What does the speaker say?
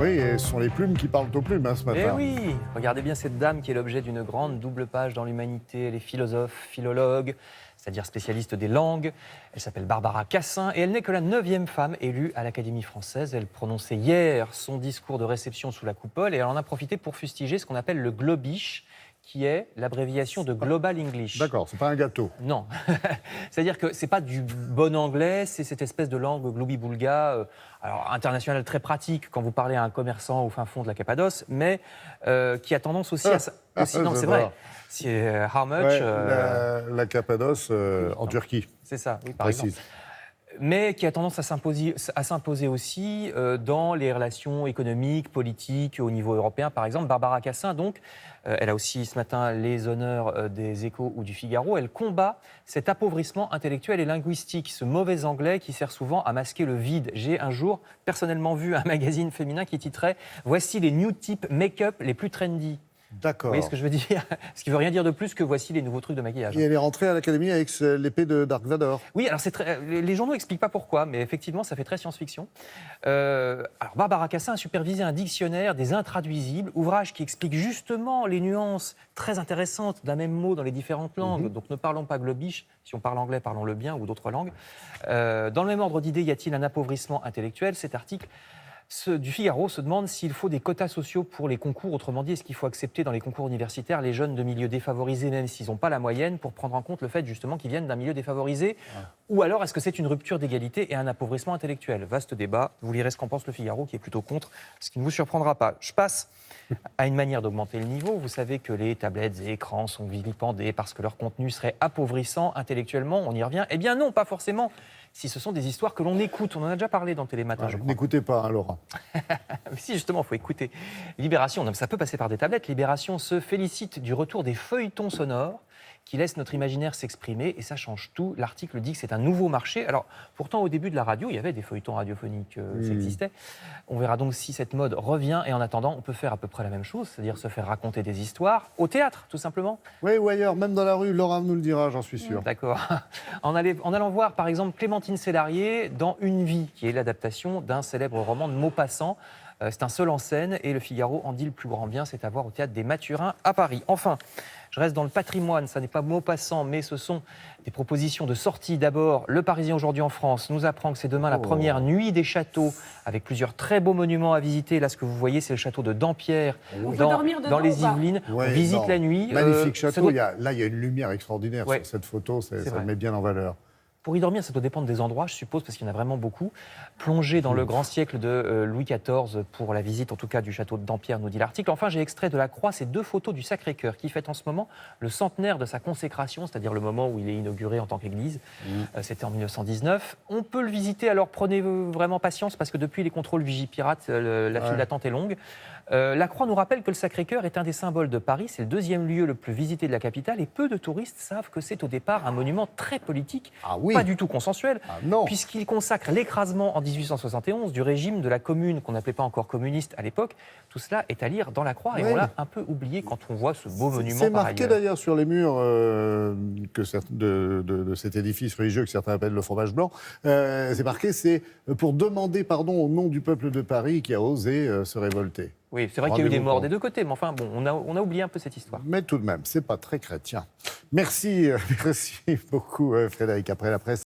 Oui, et ce sont les plumes qui parlent aux plumes ce matin. Eh oui, regardez bien cette dame qui est l'objet d'une grande double page dans l'Humanité. Elle est philosophe, philologue, c'est-à-dire spécialiste des langues. Elle s'appelle Barbara Cassin et elle n'est que la 9e femme élue à l'Académie française. Elle prononçait hier son discours de réception sous la coupole et elle en a profité pour fustiger ce qu'on appelle le globish, qui est l'abréviation de Global English. D'accord, c'est pas un gâteau. Non. C'est-à-dire que c'est pas du bon anglais, c'est cette espèce de langue globi-boulga, alors internationale très pratique quand vous parlez à un commerçant au fin fond de la Cappadoce, mais qui a tendance aussi à... Aussi, non, c'est vrai. C'est how much... La Cappadoce en Turquie. C'est ça, oui, par exemple. Mais qui a tendance à s'imposer aussi dans les relations économiques, politiques, au niveau européen. Par exemple, Barbara Cassin, donc, elle a aussi ce matin les honneurs des Échos ou du Figaro. Elle combat cet appauvrissement intellectuel et linguistique, ce mauvais anglais qui sert souvent à masquer le vide. J'ai un jour personnellement vu un magazine féminin qui titrait « Voici les new types make-up les plus trendy ». D'accord. Vous voyez ce que je veux dire? Ce qui ne veut rien dire de plus que voici les nouveaux trucs de maquillage. Et elle est rentrée à l'Académie avec l'épée de Dark Vador. Oui, alors les journaux n'expliquent pas pourquoi, mais effectivement, ça fait très science-fiction. Alors, Barbara Cassin a supervisé un dictionnaire des intraduisibles, ouvrage qui explique justement les nuances très intéressantes d'un même mot dans les différentes langues. Donc ne parlons pas globish, si on parle anglais, parlons-le bien, ou d'autres langues. Dans le même ordre d'idée, y a-t-il un appauvrissement intellectuel? Cet article du Figaro se demande s'il faut des quotas sociaux pour les concours. Autrement dit, est-ce qu'il faut accepter dans les concours universitaires les jeunes de milieux défavorisés, même s'ils n'ont pas la moyenne, pour prendre en compte le fait justement qu'ils viennent d'un milieu défavorisé? Ou alors est-ce que c'est une rupture d'égalité et un appauvrissement intellectuel? Vaste débat. Vous lirez ce qu'en pense le Figaro, qui est plutôt contre, ce qui ne vous surprendra pas. Je passe à une manière d'augmenter le niveau. Vous savez que les tablettes et écrans sont vilipendés parce que leur contenu serait appauvrissant intellectuellement. On y revient. Eh bien non, pas forcément. Si ce sont des histoires que l'on écoute. On en a déjà parlé dans Télématin, je crois. N'écoutez pas, Laurent. Mais si, justement, il faut écouter. Libération, ça peut passer par des tablettes. Libération se félicite du retour des feuilletons sonores qui laissent notre imaginaire s'exprimer, et ça change tout. L'article dit que c'est un nouveau marché. Alors, pourtant, au début de la radio, il y avait des feuilletons radiophoniques, ça existait. On verra donc si cette mode revient, et en attendant, on peut faire à peu près la même chose, c'est-à-dire se faire raconter des histoires au théâtre, tout simplement. Oui, ou ailleurs, même dans la rue, Laurent nous le dira, j'en suis sûr. D'accord. En allant voir, par exemple, Clémentine Célarié dans Une vie, qui est l'adaptation d'un célèbre roman de Maupassant. C'est un seul en scène, et le Figaro en dit le plus grand bien, c'est à voir au Théâtre des Mathurins à Paris. Enfin, je reste dans le patrimoine, ça n'est pas Maupassant, mais ce sont des propositions de sortie. D'abord, Le Parisien aujourd'hui en France nous apprend que c'est demain la première nuit des châteaux, avec plusieurs très beaux monuments à visiter. Là, ce que vous voyez, c'est le château de Dampierre, dans les Yvelines. Ouais, on visite la nuit. Magnifique château, là, il y a une lumière extraordinaire sur cette photo, ça le met bien en valeur. Pour y dormir, ça doit dépendre des endroits, je suppose, parce qu'il y en a vraiment beaucoup. Plonger dans le grand siècle de Louis XIV pour la visite, en tout cas, du château de Dampierre, nous dit l'article. Enfin, j'ai extrait de la Croix ces 2 photos du Sacré-Cœur, qui fête en ce moment le centenaire de sa consécration, c'est-à-dire le moment où il est inauguré en tant qu'église. C'était en 1919. On peut le visiter, alors prenez vraiment patience, parce que depuis les contrôles Vigipirate, la file d'attente est longue. La Croix nous rappelle que le Sacré-Cœur est un des symboles de Paris, c'est le 2e lieu le plus visité de la capitale, et peu de touristes savent que c'est au départ un monument très politique, pas du tout consensuel, puisqu'il consacre l'écrasement en 1871 du régime de la commune, qu'on n'appelait pas encore communiste à l'époque. Tout cela est à lire dans la Croix, et on l'a un peu oublié quand on voit ce beau monument. C'est marqué d'ailleurs sur les murs de cet édifice religieux que certains appellent le fromage blanc. C'est marqué, c'est pour demander pardon au nom du peuple de Paris qui a osé se révolter. Oui, c'est vrai qu'il y a eu des morts des deux côtés, mais enfin, bon, on a oublié un peu cette histoire. Mais tout de même, c'est pas très chrétien. Merci beaucoup, Frédéric. Après la presse.